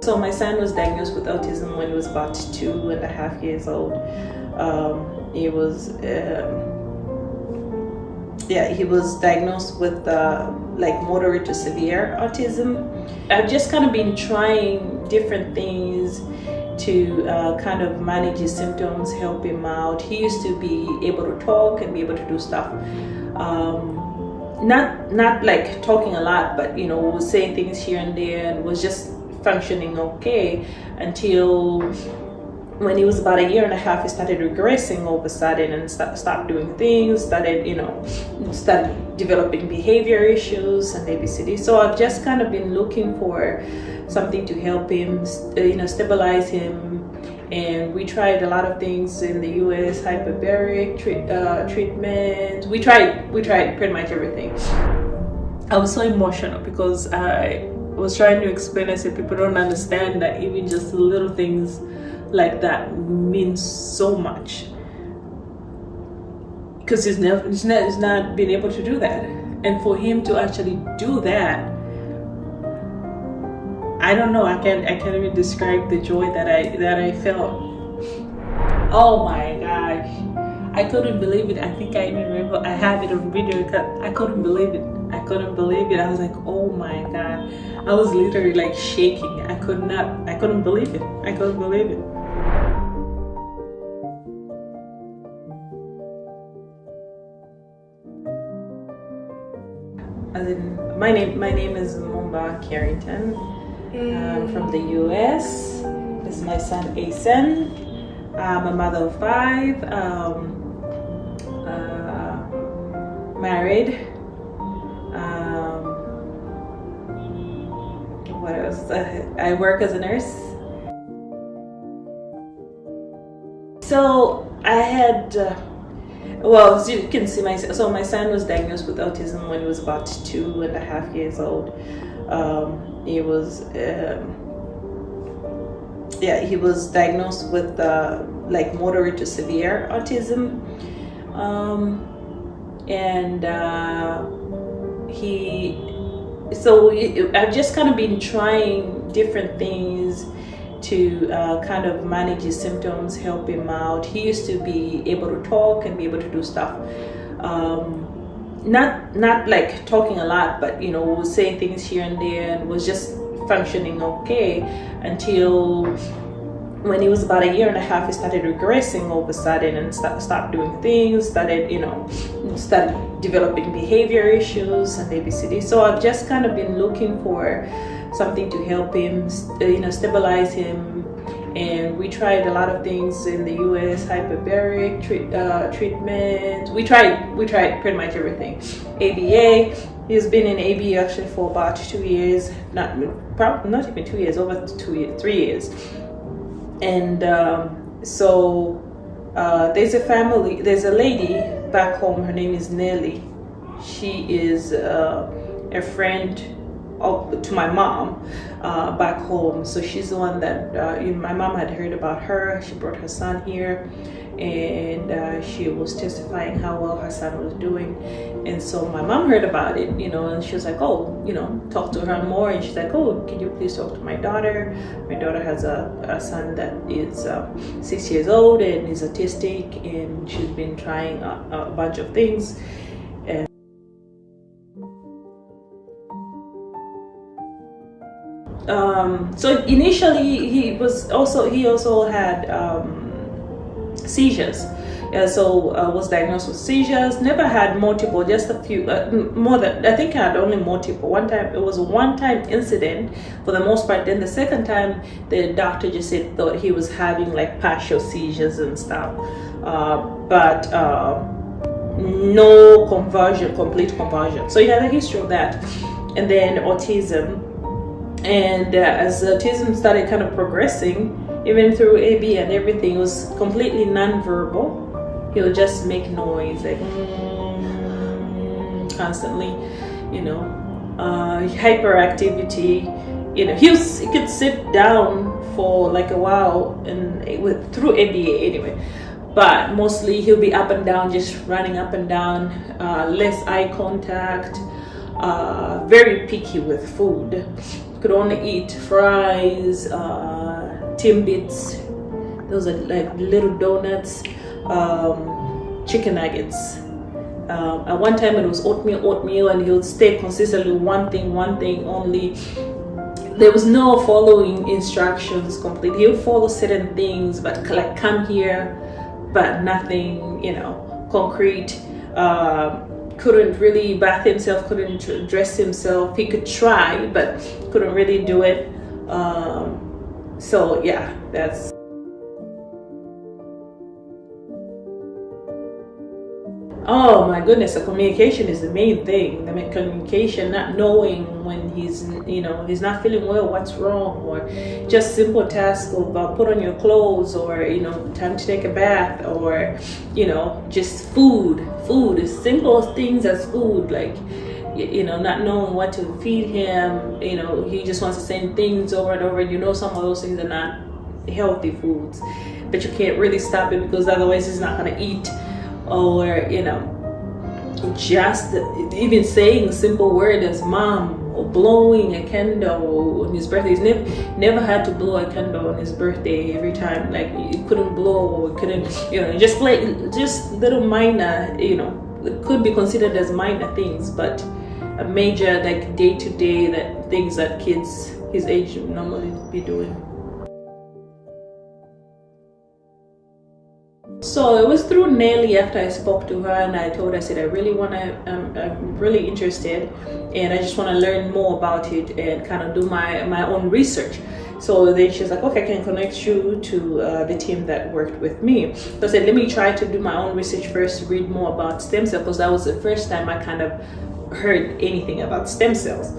So my son was diagnosed with autism when he was about 2.5 years old. He was he was diagnosed with like moderate to severe autism. I've just kind of been trying different things to kind of manage his symptoms, help him out. He used to be able to talk and be able to do stuff. Not like talking a lot, but was saying things here and there, and was just functioning okay until when he was about 1.5 years, he started regressing all of a sudden and stopped doing things, started developing behavior issues and ABCD. So I've just kind of been looking for something to help him, stabilize him. And we tried a lot of things in the US, hyperbaric treatment. We tried pretty much everything. I was so emotional because I was trying to explain. I said, people don't understand that even just little things like that means so much, because he's not been able to do that. And for him to actually do that, I don't know, I can't even describe the joy that I felt. Oh my gosh, I couldn't believe it. I think I even remember I have it on video. I couldn't believe it. I was like, oh my god. I was literally like shaking. I couldn't believe it. I couldn't believe it. My name is Mumba Carrington. I'm from the US. This is my son Aycen. I'm a mother of 5, married. What else? I work as a nurse. So I had, as you can see, my son was diagnosed with autism when he was about 2.5 years old. He was diagnosed with like moderate to severe autism, I've just kind of been trying different things to kind of manage his symptoms, help him out. He used to be able to talk and be able to do stuff. Not like talking a lot, but was saying things here and there, and was just functioning okay until when he was about 1.5 years, he started regressing all of a sudden and stopped doing things, started developing behavior issues and ABCD. So I've just kind of been looking for something to help him, stabilize him. And we tried a lot of things in the US, hyperbaric treatment. We tried pretty much everything. ABA. He's been in ABA actually for about 2 years, not even 2 years, over 3 years. And there's a lady back home. Her name is Nelly. She is a friend to my mom back home. So she's the one that my mom had heard about her. She brought her son here, and she was testifying how well her son was doing. And so my mom heard about it, and she was like, oh, talk to her more. And she's like, oh, can you please talk to my daughter? My daughter has a son that is 6 years old and is autistic, and she's been trying a bunch of things. So initially he also had seizures. Was diagnosed with seizures. Never had multiple, just a few. More than, I think I had only multiple. One time, it was a one-time incident for the most part. Then the second time, the doctor just thought he was having like partial seizures and stuff, but no complete conversion. So he had a history of that, and then autism. And as autism started kind of progressing, even through AB and everything, it was completely non-verbal. He'll just make noise like constantly, hyperactivity. He could sit down for like a while and through ABA anyway, but mostly he'll be up and down, just running up and down, less eye contact, very picky with food. could only eat fries, Timbits, those are like little donuts, chicken nuggets. At one time it was oatmeal, and he would stay consistently one thing only. There was no following instructions completely. He would follow certain things, but like come here, but nothing, concrete. Couldn't really bath himself, couldn't dress himself. He could try, but couldn't really do it. So yeah, that's. Oh my goodness, the communication is the main thing. The communication, not knowing when he's not feeling well, what's wrong, or just simple tasks of put on your clothes, or time to take a bath, or just food, as simple things as food, like not knowing what to feed him. He just wants the same things over and over. Some of those things are not healthy foods, but you can't really stop it, because otherwise he's not going to eat. Or just even saying a simple word as mom, or blowing a candle on his birthday. He's never had to blow a candle on his birthday. Every time, like, he couldn't blow, or couldn't, just little minor, it could be considered as minor things, but a major, like, day-to-day that things that kids his age would normally be doing. So it was through Nelly, after I spoke to her and I told her, I said, I'm really interested, and I just want to learn more about it and kind of do my own research. So then she's like, okay, I can connect you to the team that worked with me. So I said, let me try to do my own research first, to read more about stem cells, because that was the first time I kind of heard anything about stem cells.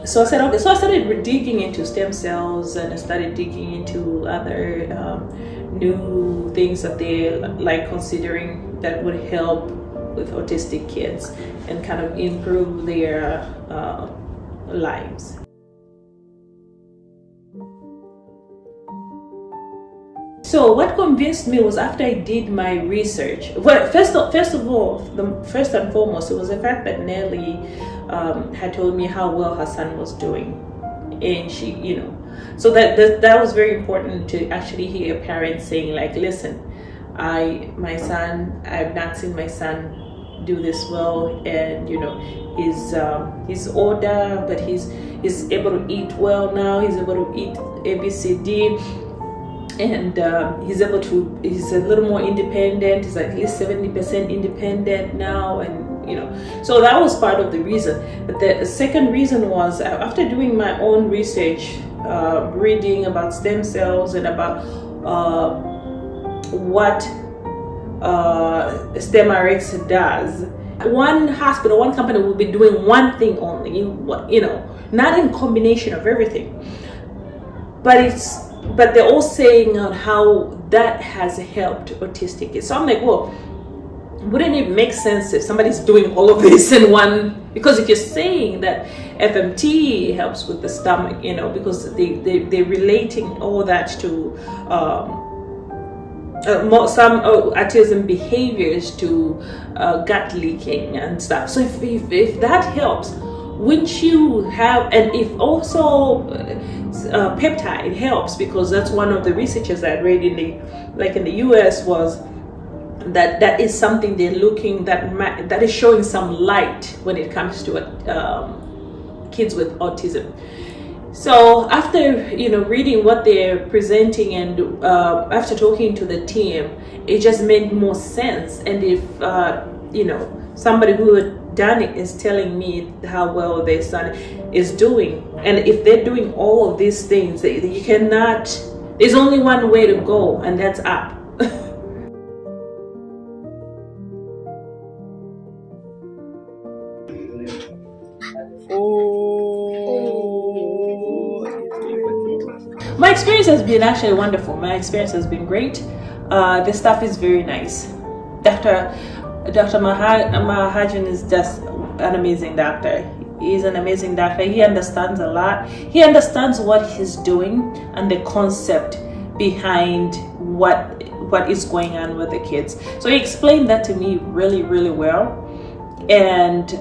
So I said, okay. So I started digging into stem cells, and I started digging into other new things that they like considering that would help with autistic kids and kind of improve their lives. So what convinced me was, after I did my research, well, first of all, first and foremost, it was the fact that Nelly had told me how well her son was doing, and she, so that was very important, to actually hear parents saying, like, listen, I've not seen my son do this well, and he's older, but he's able to eat well now. He's able to eat ABCD, and he's a little more independent. He's at least 70% independent now, and so that was part of the reason. But the second reason was, after doing my own research, reading about stem cells and about what StemRx does. One hospital, one company will be doing one thing only, not in combination of everything. But they're all saying on how that has helped autistic kids. So I'm like, well, wouldn't it make sense if somebody's doing all of this in one? Because if you're saying that FMT helps with the stomach, because they're relating all that to some autism behaviors to gut leaking and stuff. So if that helps, wouldn't you have, and if also peptide helps, because that's one of the researches I read in the US was that is something they're looking that is showing some light when it comes to kids with autism. So after reading what they're presenting, and after talking to the team, it just made more sense. And if somebody who had done it is telling me how well their son is doing, and if they're doing all of these things, you cannot. There's only one way to go, and that's up. My experience has been actually wonderful. My experience has been great. The staff is very nice. Dr. Mahajan is just an amazing doctor. He's an amazing doctor. He understands a lot. He understands what he's doing and the concept behind what is going on with the kids. So he explained that to me really, really well. And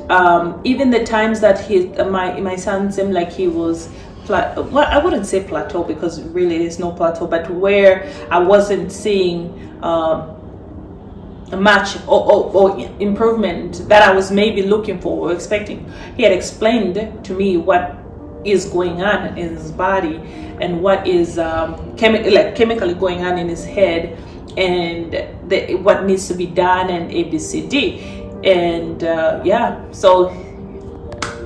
even the times that my son seemed like he was well, I wouldn't say plateau, because really there's no plateau, but where I wasn't seeing a match or improvement that I was maybe looking for or expecting. He had explained to me what is going on in his body and what is chemically going on in his head, and what needs to be done, and ABCD. And so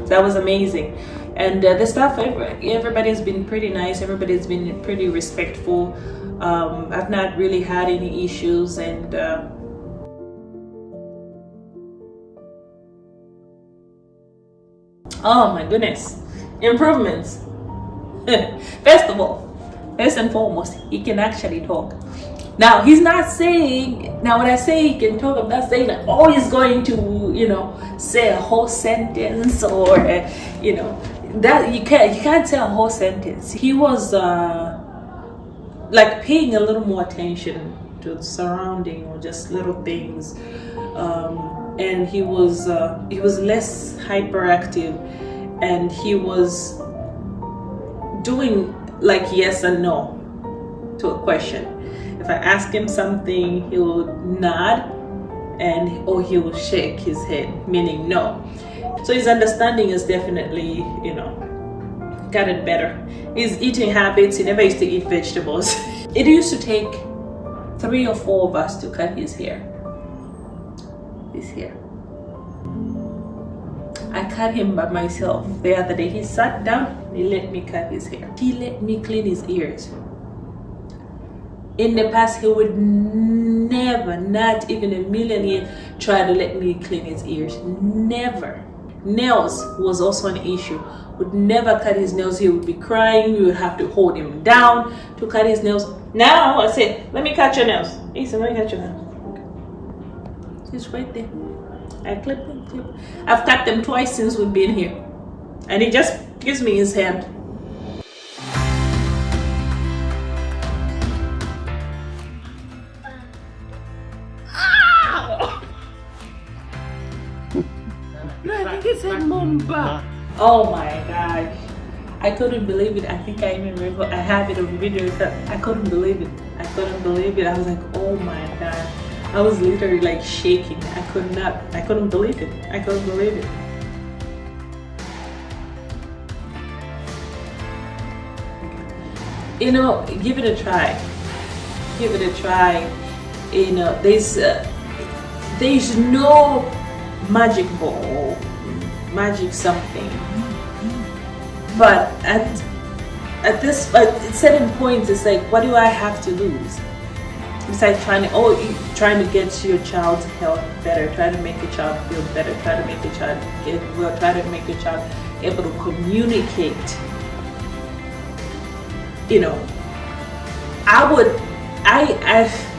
that was amazing. And the staff, everybody's been pretty nice, everybody's been pretty respectful. I've not really had any issues, and oh my goodness, improvements. First and foremost, he can actually talk. Now, he's not saying, now when I say he can talk, I'm not saying that, oh, he's going to, say a whole sentence, or, that you can't say a whole sentence. He was like paying a little more attention to the surrounding, or just little things. And he was less hyperactive, and he was doing like yes and no to a question. If I ask him something, he will nod, or he will shake his head, meaning no. So his understanding is definitely, gotten better. His eating habits, he never used to eat vegetables. It used to take 3 or 4 of us to cut his hair. His hair. I cut him by myself. The other day, he sat down, he let me cut his hair. He let me clean his ears. In the past, he would never, not even a million years, try to let me clean his ears. Never. Nails was also an issue. Would never cut his nails. He would be crying. You would have to hold him down to cut his nails. Now I said, let me cut your nails. Aycen, let me cut your nails. He's right there. I clip them. I've cut them twice since we've been here. And he just gives me his hand. Oh my gosh, I couldn't believe it. I think I even remember, I have it on video. I couldn't believe it. I was like, oh my god. I was literally like shaking. I couldn't believe it. Give it a try. There's no magic ball, magic something, but at certain points, it's like, what do I have to lose? It's like trying to get your child's health better, try to make your child feel better, try to make your child get well, try to make your child able to communicate.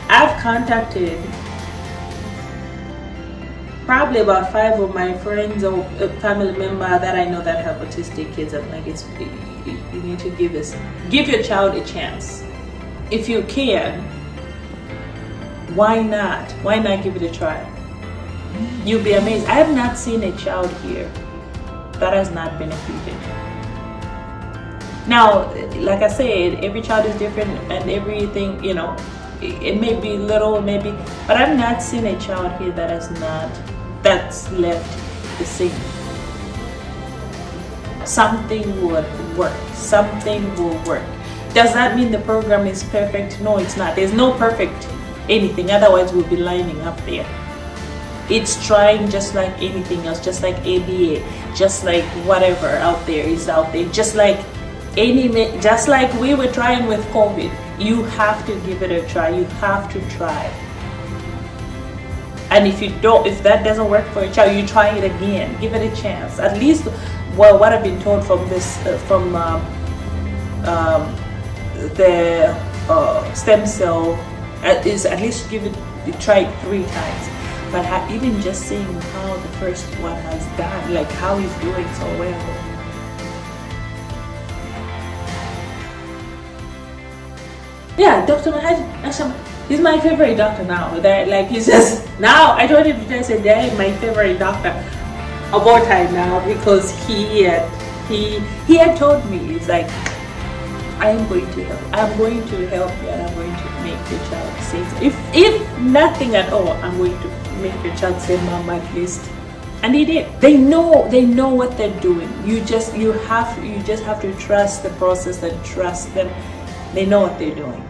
I've contacted probably about 5 of my friends or family members that I know that have autistic kids. I'm like, you need to give your child a chance. If you can, why not give it a try? You'll be amazed. I have not seen a child here that has not benefited. Now, like I said, every child is different, and everything, it may be little, but I've not seen a child here that's left the same. Something would work. Does that mean the program is perfect? No, it's not. There's no perfect anything, otherwise we'll be lining up there. It's trying just like anything else, just like ABA, just like whatever out there is out there, just like we were trying with COVID. You have to give it a try. You have to try. And if that doesn't work for your child, you try it again. Give it a chance. At least, what I've been told from this, from the stem cell, is at least try it 3 times. But even just seeing how the first one has done, like how he's doing so well. Yeah, Dr. Mahaj, He's my favorite doctor now. That like he's just now. I told him today. I said, "Dad, my favorite doctor of all time now," because he had told me, he's like, "I am going to help. I'm going to help you, and I'm going to make your child say so. If nothing at all, I'm going to make your child say mom at least." And he did. They know what they're doing. You just have to trust the process and trust them. They know what they're doing.